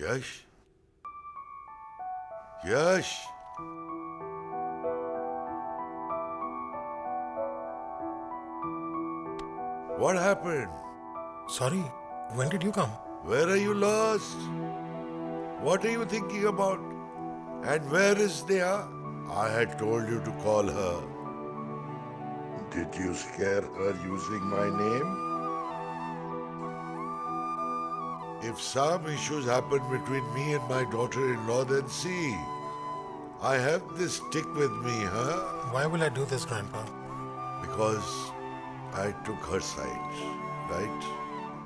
Yash? Yash? What happened? Sorry, when did you come? Where are you lost? What are you thinking about? And where is Neha? I had told you to call her. Did you scare her using my name? If some issues happen between me and my daughter-in-law, then see. I have this stick with me, huh? Why will I do this, Grandpa? Because I took her side, right?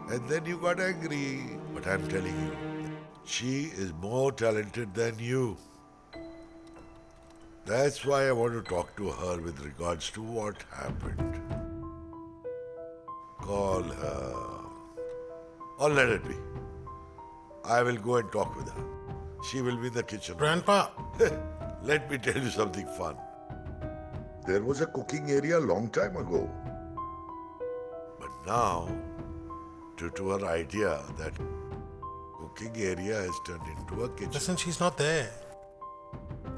And then you got angry. But I'm telling you, she is more talented than you. That's why I want to talk to her with regards to what happened. Call her. Or let it be. I will go and talk with her. She will be in the kitchen. Grandpa! Let me tell you something fun. There was a cooking area a long time ago. But now, due to her idea, that cooking area has turned into a kitchen. Listen, she's not there.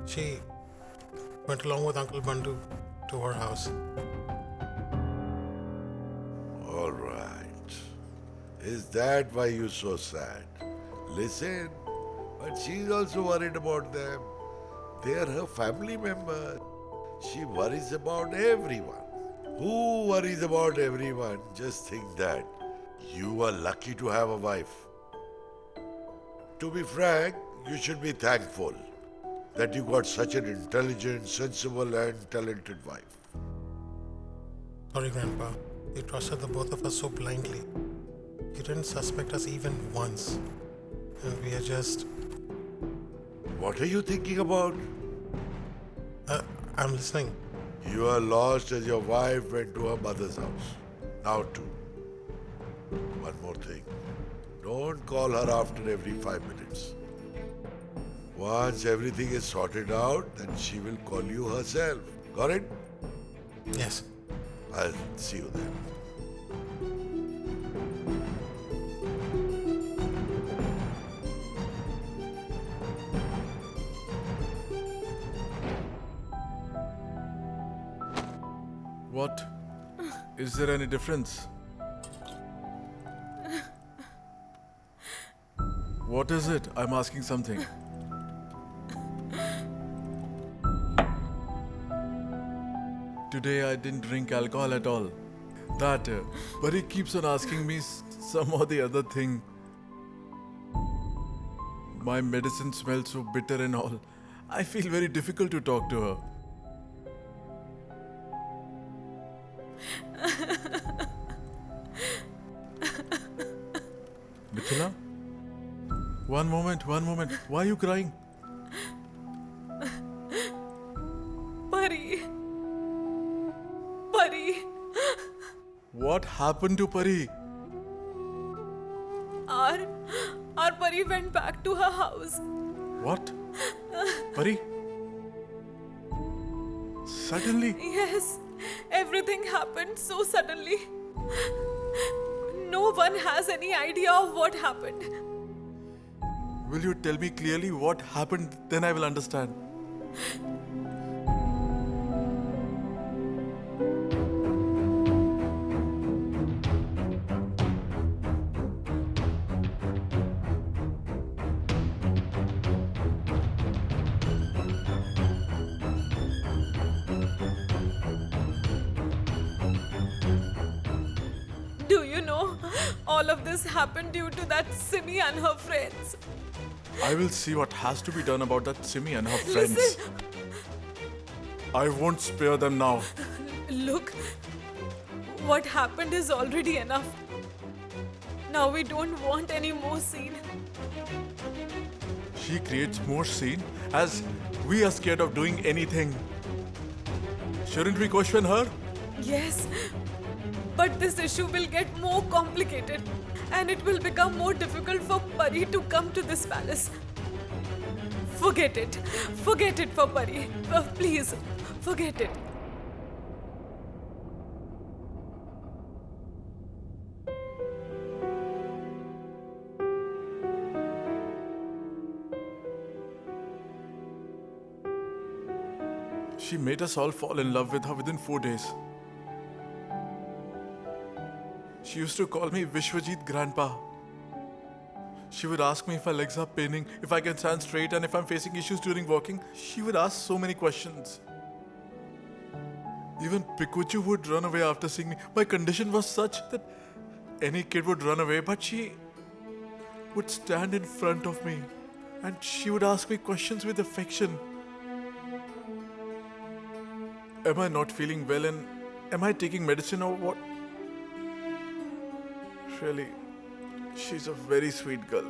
She went along with Uncle Bandu to her house. All right. Is that why you're so sad? Listen, but she's also worried about them. They are her family members. She worries about everyone. Who worries about everyone? Just think that you are lucky to have a wife. To be frank, you should be thankful that you got such an intelligent, sensible, and talented wife. Sorry, Grandpa. You trusted the both of us so blindly. You didn't suspect us even once. And we are just... What are you thinking about? I'm listening. You are lost as your wife went to her mother's house. Now too. One more thing. Don't call her after every 5 minutes. Once everything is sorted out, then she will call you herself. Got it? Yes. I'll see you then. What? Is there any difference? What is it? I'm asking something. Today I didn't drink alcohol at all. But he keeps on asking me some or the other thing. My medicine smells so bitter and all. I feel very difficult to talk to her. Mithila? One moment. Why are you crying? Pari. What happened to Pari? Our Pari went back to her house. What? Pari? Suddenly? Yes, everything happened so suddenly. No one has any idea of what happened. Will you tell me clearly what happened? Then I will understand. Do you know, all of this happened due to that Simi and her friends. I will see what has to be done about that Simi and her friends. Listen. I won't spare them now. Look, what happened is already enough. Now we don't want any more scene. She creates more scene as we are scared of doing anything. Shouldn't we question her? Yes, but this issue will get more complicated and it will become more difficult for Pari to come to this palace. Forget it. Forget it for Pari. Please, forget it. She made us all fall in love with her within 4 days. She used to call me Vishwajit Grandpa. She would ask me if my legs are paining, if I can stand straight, and if I'm facing issues during walking. She would ask so many questions. Even Pikachu would run away after seeing me. My condition was such that any kid would run away, but she would stand in front of me and she would ask me questions with affection. Am I not feeling well and am I taking medicine or what? Really, she's a very sweet girl.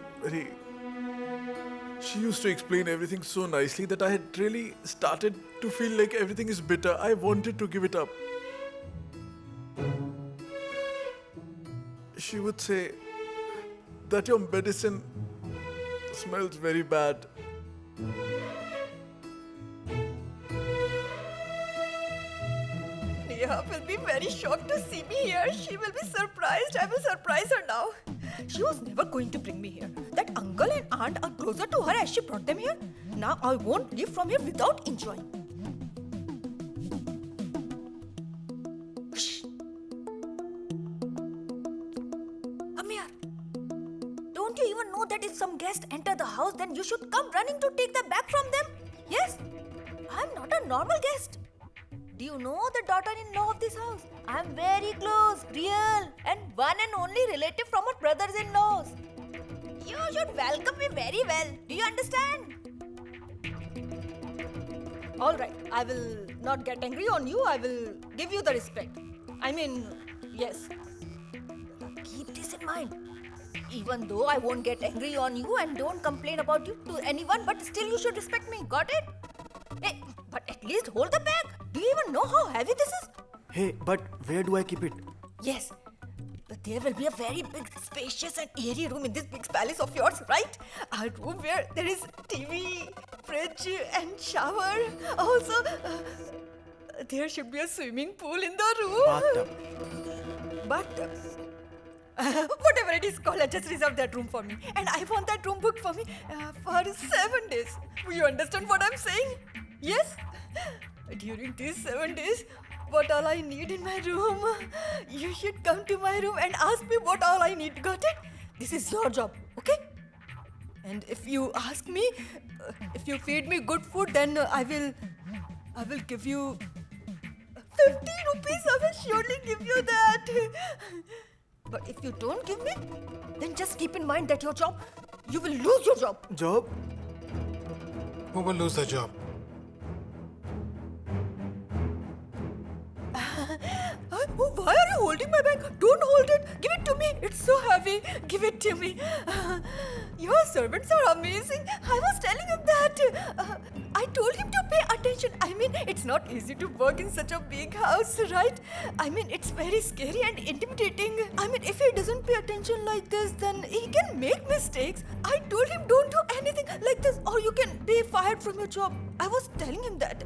She used to explain everything so nicely that I had really started to feel like everything is bitter. I wanted to give it up. She would say that your medicine smells very bad. Neha will be very shocked to see me here. She will be surprised. I will surprise her now. She was never going to bring me here. That uncle and aunt are closer to her as she brought them here. Now I won't leave from here without enjoying. Shh. Amir, don't you even know that if some guests enter the house, then you should come running to take the bag from them? Yes? I'm not a normal guest. Do you know the daughter-in-law of this house? I'm very close, real, and one and only relative from her brothers-in-laws. You should welcome me very well. Do you understand? Alright, I will not get angry on you. I will give you the respect. I mean, yes. Keep this in mind. Even though I won't get angry on you and don't complain about you to anyone, but still you should respect me. Got it? Hey, but at least hold the bag. Do you even know how heavy this is? Hey, but where do I keep it? Yes, but there will be a very big, spacious and airy room in this big palace of yours, right? A room where there is TV, fridge and shower. Also, there should be a swimming pool in the room. Bathtub. Bathtub. Whatever it is called, just reserve that room for me. And I want that room booked for me for 7 days. You understand what I'm saying? Yes? During these 7 days, what all I need in my room, you should come to my room and ask me what all I need. Got it? This is your job, okay? And if you ask me, if you feed me good food, then I will give you 50 rupees. I will surely give you that. But if you don't give me, then just keep in mind that your job, you will lose your job. Job? Who will lose their job? Why are you holding my bag? Don't hold it. Give it to me. It's so heavy. Give it to me. Your servants are amazing. I was telling him that. I told him to pay attention. I mean, it's not easy to work in such a big house, right? I mean, it's very scary and intimidating. I mean, if he doesn't pay attention like this, then he can make mistakes. I told him don't do anything like this or you can be fired from your job. I was telling him that.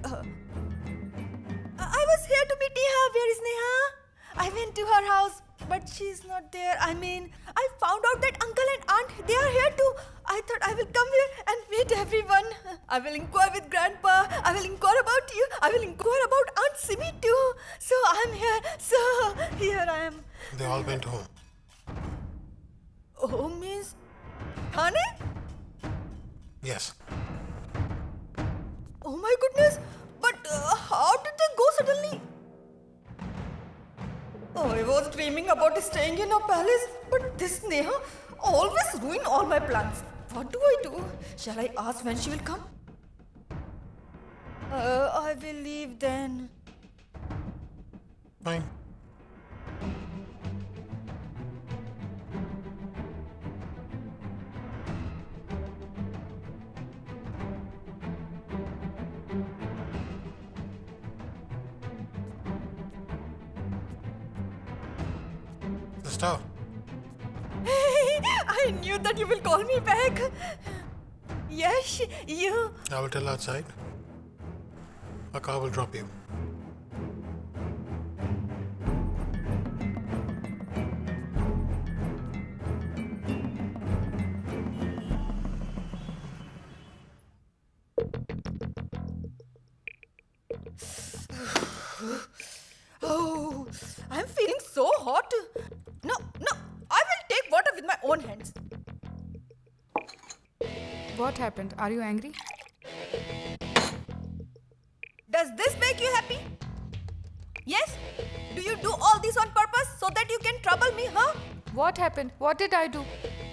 I was here to meet Neha. Where is Neha? I went to her house, but she's not there. I mean, I found out that uncle and aunt, they are here too. I thought I will come here and meet everyone. I will inquire with grandpa. I will inquire about you. I will inquire about Aunt Simi too. So I'm here. So here I am. They all went home. Home means Thane? Yes. Oh my goodness. But how did they go suddenly? Oh, I was dreaming about staying in a palace, but this Neha always ruins all my plans. What do I do? Shall I ask when she will come? I will leave then. Fine. Sister, I knew that you will call me back. Yes, you. I will tell outside. A car will drop you. hot. No, I will take water with my own hands. What happened? Are you angry? Does this make you happy? Yes? Do you do all this on purpose so that you can trouble me, huh? What happened? What did I do?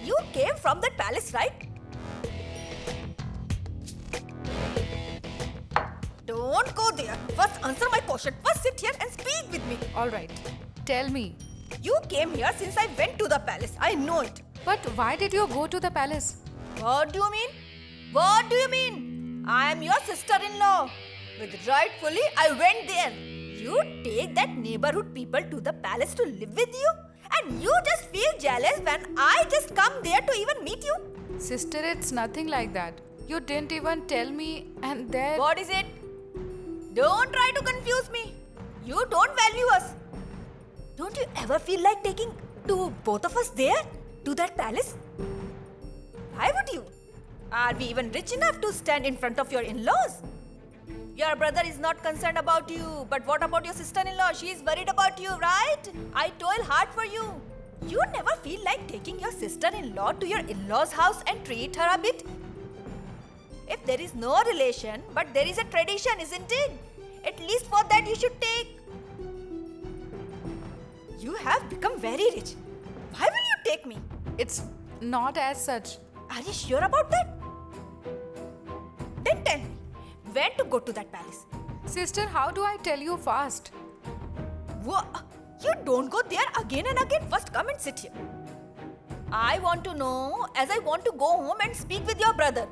You came from that palace, right? Don't go there. First answer my question. First sit here and speak with me. All right. Tell me. You came here since I went to the palace. I know it. But why did you go to the palace? What do you mean? What do you mean? I am your sister-in-law. With rightfully, I went there. You take that neighborhood people to the palace to live with you? And you just feel jealous when I just come there to even meet you? Sister, it's nothing like that. You didn't even tell me, and then. What is it? Don't try to confuse me. You don't value us. Don't you ever feel like taking both of us there? To that palace? Why would you? Are we even rich enough to stand in front of your in-laws? Your brother is not concerned about you, but what about your sister-in-law? She is worried about you, right? I toil hard for you. You never feel like taking your sister-in-law to your in-laws' house and treat her a bit? If there is no relation, but there is a tradition, isn't it? At least for that you should take. You have become very rich. Why will you take me? It's not as such. Are you sure about that? Then tell me, when to go to that palace? Sister, how do I tell you fast? What? You don't go there again and again. First come and sit here. I want to know as I want to go home and speak with your brother.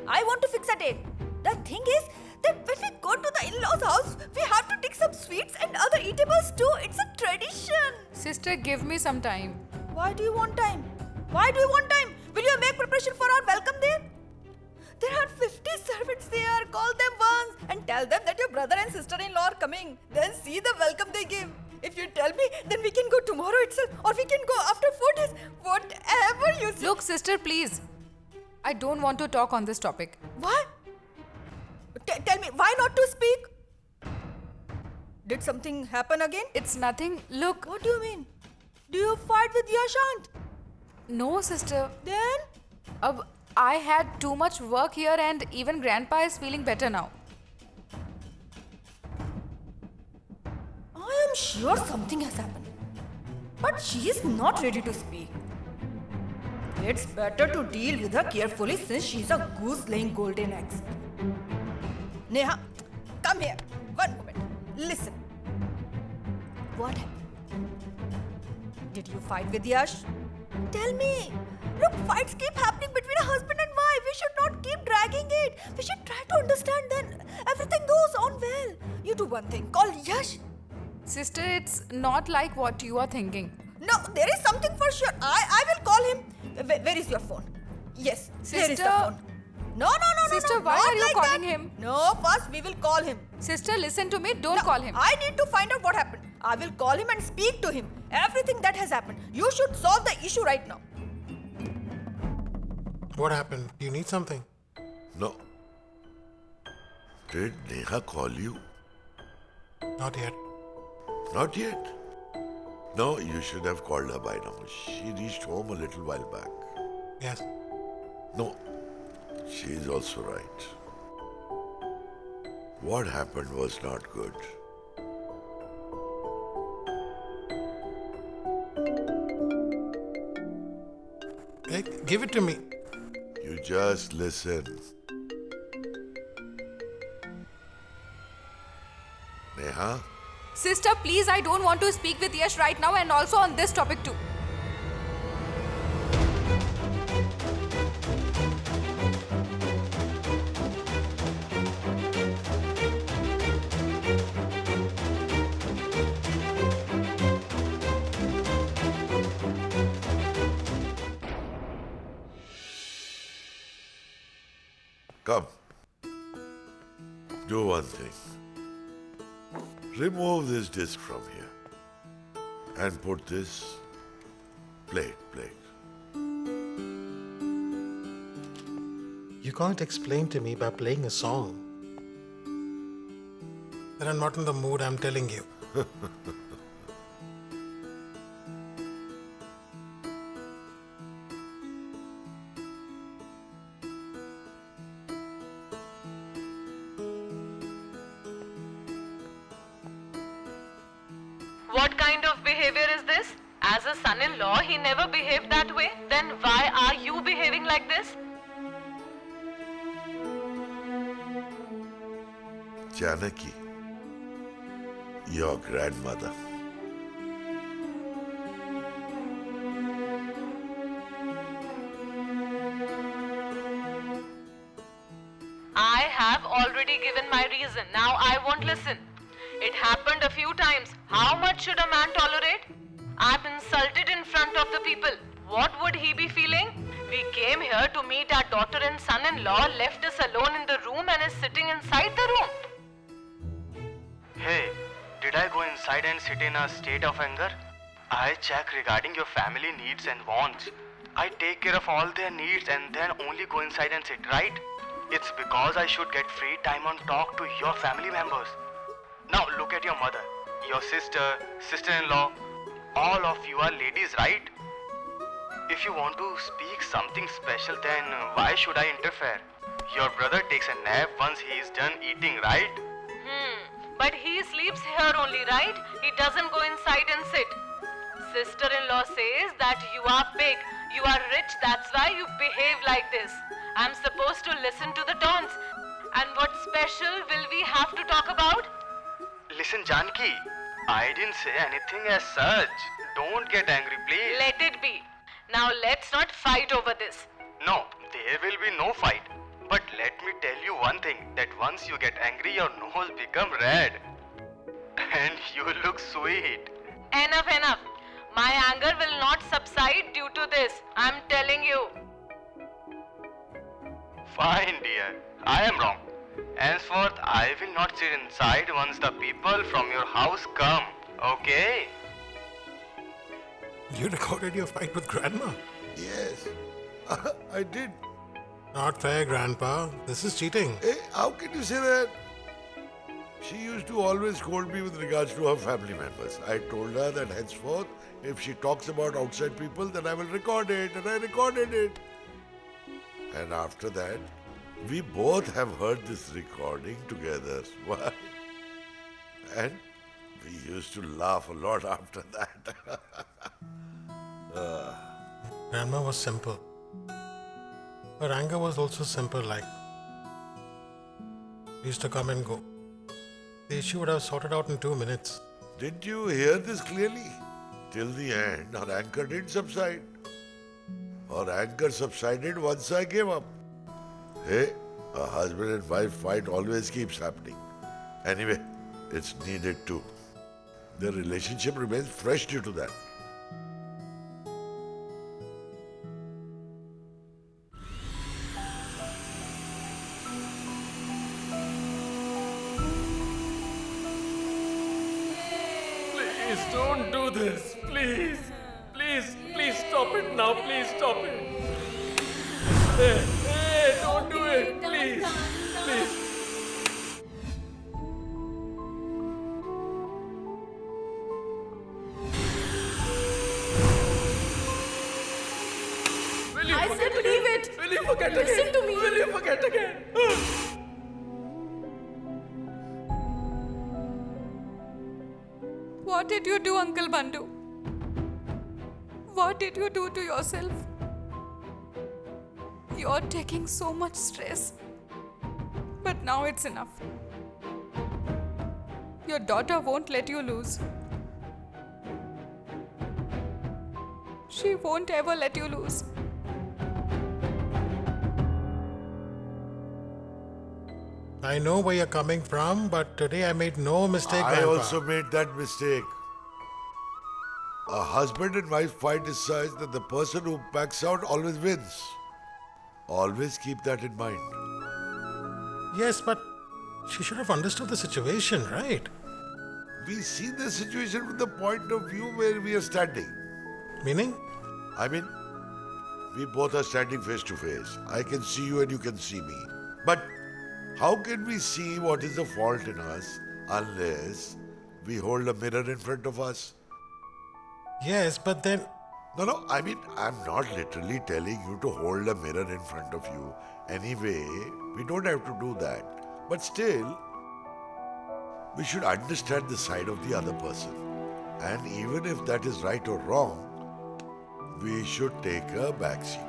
I want to fix a date. The thing is that when we go to the in-laws' house, we have to take some sweets and other eatables too. It's a tradition. Sister, give me some time. Why do you want time? Why do you want time? Will you make preparation for our welcome there? There are 50 servants there. Call them once and tell them that your brother and sister-in-law are coming. Then see the welcome they give. If you tell me, then we can go tomorrow itself or we can go after 4 days. Whatever you say. Look, sister, please. I don't want to talk on this topic. What? Tell me, why not to speak? Did something happen again? It's nothing. Look. What do you mean? Do you fight with your Shant? No, sister. Then? I had too much work here and even Grandpa is feeling better now. I am sure something has happened. But she is not ready to speak. It's better to deal with her carefully since she's a goose laying golden eggs. Neha, come here. One moment. Listen. What happened? Did you fight with Yash? Tell me. Look, fights keep happening between a husband and wife. We should not keep dragging it. We should try to understand, then everything goes on well. You do one thing. Call Yash. Sister, it's not like what you are thinking. No, there is something for sure. I will call him. Where is your phone? Yes, there is the Sister. phone. No. Sister, why not are you like calling that. him? No, first we will call him. Sister, listen to me. Don't No, call him. I need to find out what happened. I will call him and speak to him. Everything that has happened. You should solve the issue right now. What happened? Do you need something? No. Did Neha call you? Not yet. Not yet. No, you should have called her by now. She reached home a little while back. Yes. No, she is also right. What happened was not good. Hey, give it to me. You just listen. Neha? Sister, please, I don't want to speak with Yash right now and also on this topic too. Come. Do one thing. Remove this disc from here and put this plate. You can't explain to me by playing a song. That I'm not in the mood, I'm telling you. As a son-in-law, he never behaved that way. Then why are you behaving like this? Janaki, your grandmother. I have already given my reason. Now I won't listen. It happened a few times. How much should a man tolerate? I'm insulted in front of the people. What would he be feeling? We came here to meet our daughter and son-in-law, left us alone in the room and is sitting inside the room. Hey, did I go inside and sit in a state of anger? I check regarding your family needs and wants. I take care of all their needs and then only go inside and sit, right? It's because I should get free time and talk to your family members. Now look at your mother, your sister, sister-in-law. All of you are ladies, right? If you want to speak something special, then why should I interfere? Your brother takes a nap once he is done eating, right? But he sleeps here only, right? He doesn't go inside and sit. Sister-in-law says that you are big, you are rich, that's why you behave like this. I'm supposed to listen to the taunts. And what special will we have to talk about? Listen, Janki, I didn't say anything as such. Don't get angry, please. Let it be. Now let's not fight over this. No, there will be no fight. But let me tell you one thing, that once you get angry, your nose become red. And you look sweet. Enough, enough. My anger will not subside due to this. I'm telling you. Fine, dear. I am wrong. Henceforth, I will not sit inside once the people from your house come. Okay? You recorded your fight with Grandma? Yes, I did. Not fair, Grandpa. This is cheating. Hey, how can you say that? She used to always scold me with regards to her family members. I told her that henceforth, if she talks about outside people, then I will record it, and I recorded it. And after that, we both have heard this recording together. Why? And we used to laugh a lot after that. Grandma was simple. Her anger was also simple, like used to come and go. The issue would have sorted out in 2 minutes. Didn't you hear this clearly? Till the end, her anger didn't subside. Her anger subsided once I gave up. Hey, a husband and wife fight always keeps happening. Anyway, it's needed too. Their relationship remains fresh due to that. Please don't do this. Please. Please stop it now. Please stop it. Hey, don't do it. Please. Please. Will you I forget said again? leave it. Will you forget Listen again? to me. Will you forget again? What did you do, Uncle Bandu? What did you do to yourself? You're taking so much stress. But now it's enough. Your daughter won't let you lose. She won't ever let you lose. I know where you're coming from, but today I made no mistake, I Grandpa. also made that mistake. A husband and wife fight is such that the person who backs out always wins. Always keep that in mind. Yes, but she should have understood the situation, right? We see the situation from the point of view where we are standing. Meaning? I mean, we both are standing face to face. I can see you and you can see me. But how can we see what is the fault in us unless we hold a mirror in front of us? Yes, but then No, I mean, I'm not literally telling you to hold a mirror in front of you. Anyway, we don't have to do that. But still, we should understand the side of the other person. And even if that is right or wrong, we should take a back seat.